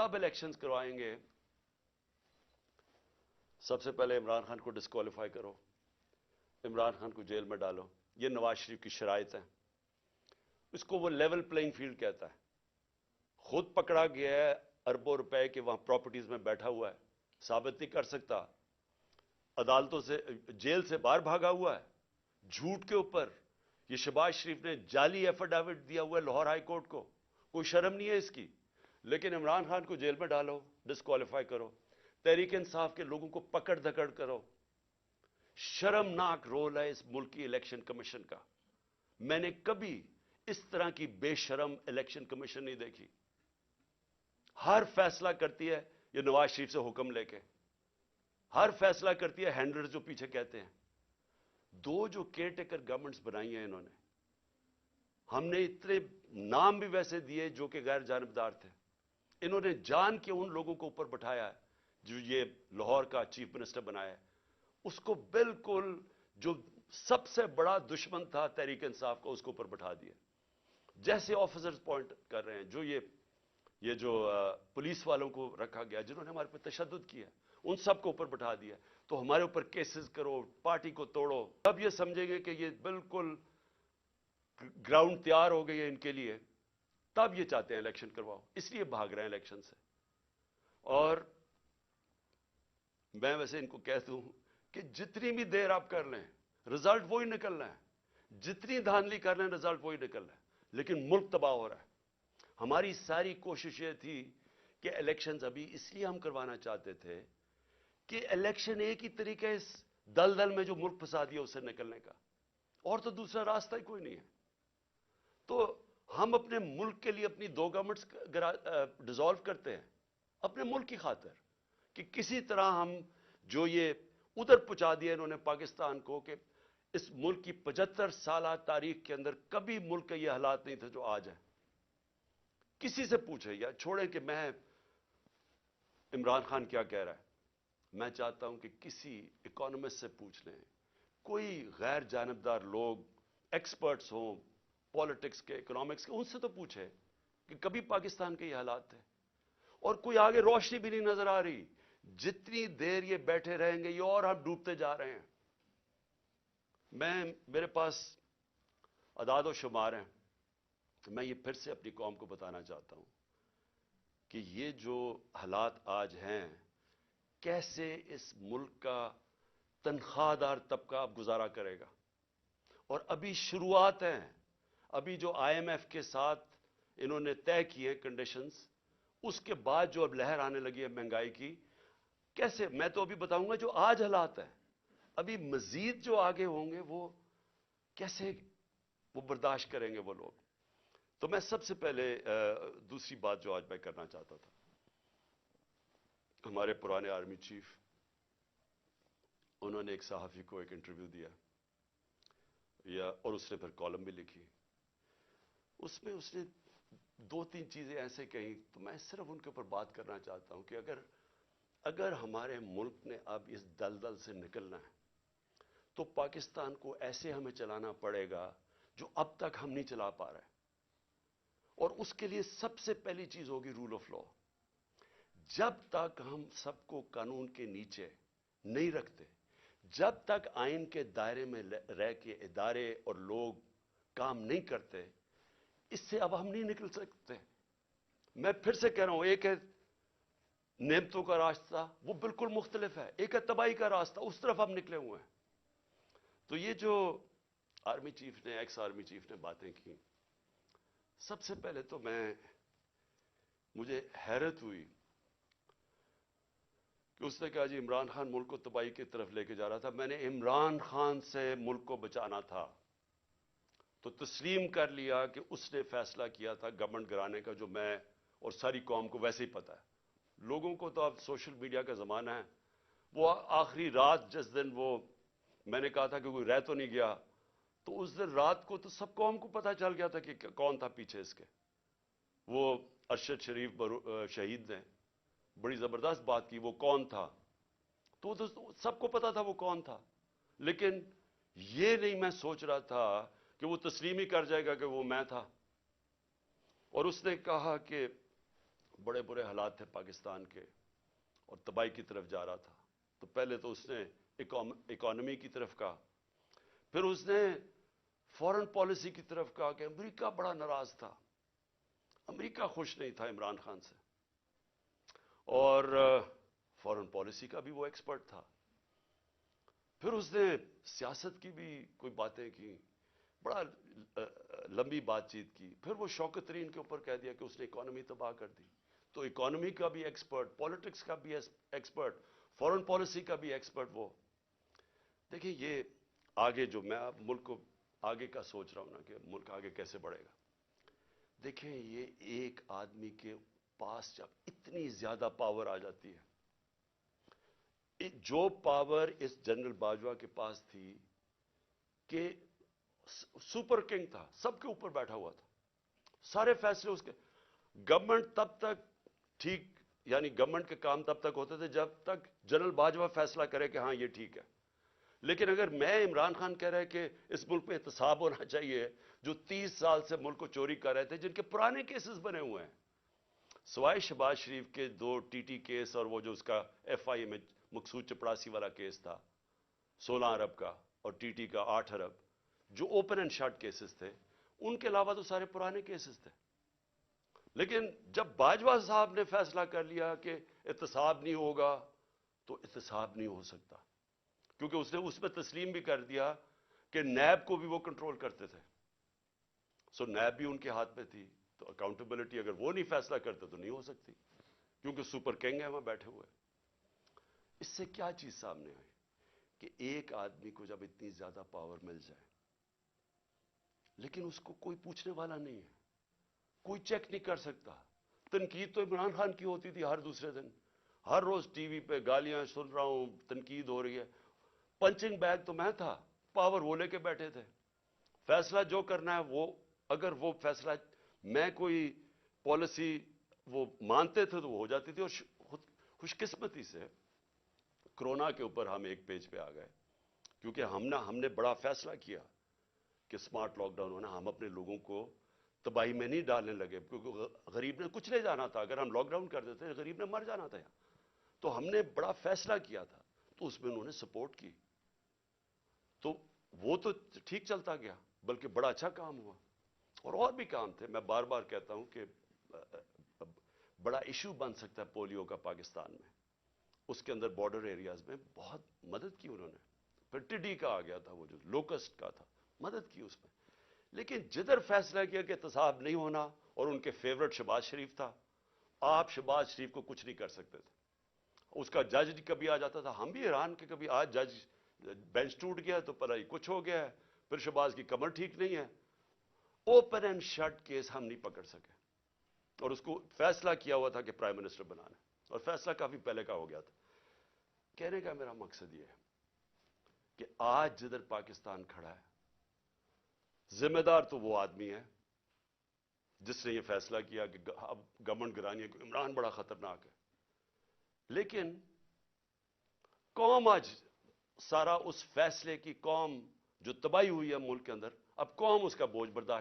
तब इलेक्शंस करवाएंगे, सबसे पहले इमरान खान को डिस्क्वालीफाई करो, इमरान खान को जेल में डालो। ये नवाज शरीफ की शराइत है। इसको वो लेवल प्लेइंग फील्ड कहता है। खुद पकड़ा गया है, अरबों रुपए के वहां प्रॉपर्टीज में बैठा हुआ है, साबित नहीं कर सकता, अदालतों से, जेल से बाहर भागा हुआ है, झूठ के ऊपर। ये शहबाज शरीफ ने जाली एफिडेविट दिया हुआ है लाहौर हाई कोर्ट को, कोई शर्म नहीं है इसकी। लेकिन इमरान खान को जेल में डालो, डिस्क्वालीफाई करो, तहरीक इंसाफ के लोगों को पकड़ धकड़ करो। शर्मनाक रोल है इस मुल्क की इलेक्शन कमीशन का। मैंने कभी इस तरह की बेशरम इलेक्शन कमीशन नहीं देखी। हर फैसला करती है ये नवाज शरीफ से हुक्म लेके, हर फैसला करती है हैंडलर्स जो पीछे कहते हैं। दो जो केयरटेकर गवर्नमेंट्स बनाई हैं इन्होंने, हमने इतने नाम भी वैसे दिए जो कि गैर जानबदार थे। इन्होंने जान के उन लोगों को ऊपर बैठाया है जो ये लाहौर का चीफ मिनिस्टर बनाया है, उसको बिल्कुल जो सबसे बड़ा दुश्मन था तहरीक इंसाफ का, उसको ऊपर बैठा दिया। जैसे ऑफिसर्स पॉइंट कर रहे हैं, जो ये जो पुलिस वालों को रखा गया जिन्होंने हमारे पर तशद्दुद किया, उन सबको ऊपर बैठा दिया। तो हमारे ऊपर केसेस करो, पार्टी को तोड़ो, तब ये समझेंगे कि ये बिल्कुल ग्राउंड तैयार हो गई है इनके लिए, तब ये चाहते हैं इलेक्शन करवाओ, इसलिए भाग रहे हैं इलेक्शन से। और मैं वैसे इनको कह दूं कि जितनी भी देर आप कर लें, रिजल्ट वही निकलना है। जितनी धांधली कर लें, रिजल्ट वही निकलना है। लेकिन मुल्क तबाह हो रहा है। हमारी सारी कोशिश ये थी कि इलेक्शंस अभी इसलिए हम करवाना चाहते थे कि इलेक्शन एक ही तरीका है इस दलदल में जो मुल्क फंसा दिया उससे निकलने का, और तो दूसरा रास्ता ही कोई नहीं है। तो हम अपने मुल्क के लिए अपनी दो गवर्नमेंट्स डिसॉल्व करते हैं अपने मुल्क की खातिर, कि किसी तरह हम जो ये उधर पहुंचा दिया इन्होंने पाकिस्तान को, कि इस मुल्क की 75 साल तारीख के अंदर कभी मुल्क के ये हालात नहीं थे जो आज है। किसी से पूछे या छोड़े कि मैं इमरान खान क्या कह रहा है, मैं चाहता हूं कि किसी इकोनॉमिस्ट से पूछ लें, कोई गैर जानबदार लोग, एक्सपर्ट्स हों पॉलिटिक्स के, इकोनॉमिक्स के, उनसे तो पूछे कि कभी पाकिस्तान के ये हालात थे। और कोई आगे रोशनी भी नहीं नजर आ रही। जितनी देर ये बैठे रहेंगे ये और हम डूबते जा रहे हैं। मेरे पास अदाद व शुमार हैं, मैं ये फिर से अपनी कौम को बताना चाहता हूं कि ये जो हालात आज हैं, कैसे इस मुल्क का तनख्वाहदार तबका अब गुजारा करेगा। और अभी शुरुआत है, अभी जो IMF के साथ इन्होंने तय किए कंडीशंस, उसके बाद जो अब लहर आने लगी है महंगाई की, कैसे, मैं तो अभी बताऊंगा जो आज हालात है, अभी मजीद जो आगे होंगे वो कैसे वो बर्दाश्त करेंगे वो लोग। तो मैं सबसे पहले दूसरी बात जो आज मैं करना चाहता था, हमारे पुराने आर्मी चीफ, उन्होंने एक सहाफी को एक इंटरव्यू दिया और उसने फिर कॉलम भी लिखी। उसमें उसने दो तीन चीजें ऐसे कही, तो मैं सिर्फ उनके ऊपर बात करना चाहता हूं कि अगर हमारे मुल्क ने अब इस दलदल से निकलना है तो पाकिस्तान को ऐसे हमें चलाना पड़ेगा जो अब तक हम नहीं चला पा रहे। और उसके लिए सबसे पहली चीज होगी रूल ऑफ लॉ। जब तक हम सबको कानून के नीचे नहीं रखते, जब तक आइन के दायरे में रह के इदारे और लोग काम नहीं करते, इससे अब हम नहीं निकल सकते। मैं फिर से कह रहा हूं, एक है नेमतों का रास्ता, वो बिल्कुल मुख्तलिफ है, एक है तबाही का रास्ता, उस तरफ हम निकले हुए हैं। तो ये जो आर्मी चीफ ने, एक्स आर्मी चीफ ने बातें की, सबसे पहले तो मुझे हैरत हुई कि उसने कहा जी इमरान खान मुल्क को तबाही की तरफ लेके जा रहा था, मैंने इमरान खान से मुल्क को बचाना था। तो तस्लीम कर लिया कि उसने फैसला किया था गवर्नमेंट गिराने का, जो मैं और सारी कौम को वैसे ही पता है। लोगों को तो अब सोशल मीडिया का जमाना है, वो आखिरी रात जिस दिन वो मैंने कहा था कि कोई रह तो नहीं गया, तो उस दिन रात को तो सब कौम को पता चल गया था कि कौन था पीछे इसके। वो अरशद शरीफ शहीद ने बड़ी जबरदस्त बात की, वो कौन था, तो सबको पता था वो कौन था। लेकिन ये नहीं मैं सोच रहा था कि वो तस्लीम ही कर जाएगा कि वो मैं था। और उसने कहा कि بڑے برے حالات تھے پاکستان کے اور تباہی کی طرف جا رہا تھا، تو پہلے تو اس نے اکانومی کی طرف کہا، پھر اس نے فورن پالیسی کی طرف کہا کہ امریکہ بڑا ناراض تھا، امریکہ خوش نہیں تھا عمران خان سے، اور فورن پالیسی کا بھی وہ ایکسپرٹ تھا۔ پھر اس نے سیاست کی بھی کوئی باتیں کی، بڑا لمبی بات چیت کی، پھر وہ شوکت ترین کے اوپر کہہ دیا کہ اس نے اکانومی تباہ کر دی۔ تو اکانومی کا بھی ایکسپرٹ، پالیٹکس کا بھی ایکسپرٹ، فورن پالیسی کا بھی ایکسپرٹ وہ۔ دیکھیں یہ آگے جو میں اب ملک کو آگے کا سوچ رہا ہوں نا کہ ملک آگے کیسے بڑھے گا، دیکھیں یہ ایک آدمی کے پاس جب اتنی زیادہ پاور آ جاتی ہے، جو پاور اس جنرل باجوہ کے پاس تھی کہ سپر کنگ تھا، سب کے اوپر بیٹھا ہوا تھا، سارے فیصلے اس کے، گورنمنٹ تب تک ٹھیک، یعنی گورنمنٹ کے کام تب تک ہوتے تھے جب تک جنرل باجوہ فیصلہ کرے کہ ہاں یہ ٹھیک ہے۔ لیکن اگر میں عمران خان کہہ رہے کہ اس ملک میں احتساب ہونا چاہیے، جو 30 سال سے ملک کو چوری کر رہے تھے، جن کے پرانے کیسز بنے ہوئے ہیں، سوائے شہباز شریف کے 2 TT کیس اور وہ جو اس کا FIA میں مقصود چپڑاسی والا کیس تھا 16 ارب کا، اور TT کا 8 ارب، جو اوپن اینڈ شٹ کیسز تھے، ان کے علاوہ تو سارے پرانے کیسز تھے۔ لیکن جب باجوہ صاحب نے فیصلہ کر لیا کہ احتساب نہیں ہوگا، تو احتساب نہیں ہو سکتا، کیونکہ اس نے اس میں تسلیم بھی کر دیا کہ نیب کو بھی وہ کنٹرول کرتے تھے، سو نیب بھی ان کے ہاتھ میں تھی، تو اکاؤنٹیبلٹی اگر وہ نہیں فیصلہ کرتے تو نہیں ہو سکتی، کیونکہ سپر کنگ ہے وہاں بیٹھے ہوئے۔ اس سے کیا چیز سامنے آئی کہ ایک آدمی کو جب اتنی زیادہ پاور مل جائے لیکن اس کو کوئی پوچھنے والا نہیں ہے، کوئی چیک نہیں کر سکتا۔ تنقید تو عمران خان کی ہوتی تھی ہر دوسرے دن، ہر روز ٹی وی پہ گالیاں سن رہا ہوں، تنقید ہو رہی ہے، پنچنگ بیگ تو میں تھا، پاور وہ لے کے بیٹھے تھے، فیصلہ جو کرنا ہے وہ، اگر وہ فیصلہ میں کوئی پالیسی وہ مانتے تھے تو وہ ہو جاتی تھی۔ اور خوش قسمتی سے کرونا کے اوپر ہم ایک پیج پہ آ گئے، کیونکہ ہم نے بڑا فیصلہ کیا کہ سمارٹ لاک ڈاؤن ہونا، ہم اپنے لوگوں کو تباہی میں نہیں ڈالنے لگے، کیونکہ غریب نے کچھ لے جانا تھا، اگر ہم لاک ڈاؤن کر دیتے غریب نے مر جانا تھا۔ تو ہم نے بڑا فیصلہ کیا تھا، تو اس میں انہوں نے سپورٹ کی، تو وہ تو ٹھیک چلتا گیا، بلکہ بڑا اچھا کام ہوا۔ اور بھی کام تھے، میں بار بار کہتا ہوں کہ بڑا ایشو بن سکتا ہے پولیو کا پاکستان میں، اس کے اندر بارڈر ایریاز میں بہت مدد کی انہوں نے۔ پھر ٹڈی کا آ گیا تھا، وہ جو لوکسٹ کا تھا، مدد کی اس میں۔ لیکن جدھر فیصلہ کیا کہ احتساب نہیں ہونا، اور ان کے فیورٹ شہباز شریف تھا، آپ شہباز شریف کو کچھ نہیں کر سکتے تھے، اس کا جج کبھی آ جاتا تھا، ہم بھی حیران کہ کبھی آج جج بینچ ٹوٹ گیا تو پتہ ہی کچھ ہو گیا ہے، پھر شہباز کی کمر ٹھیک نہیں ہے، اوپن اینڈ شٹ کیس ہم نہیں پکڑ سکے، اور اس کو فیصلہ کیا ہوا تھا کہ پرائم منسٹر بنانا، اور فیصلہ کافی پہلے کا ہو گیا تھا۔ کہنے کا میرا مقصد یہ ہے کہ آج جدھر پاکستان کھڑا ہے، ذمہ دار تو وہ آدمی ہے جس نے یہ فیصلہ کیا کہ اب گورنمنٹ گرانی ہے، کہ عمران بڑا خطرناک ہے، لیکن قوم آج سارا اس فیصلے کی، قوم جو تباہی ہوئی ہے ملک کے اندر، اب قوم اس کا بوجھ برداشت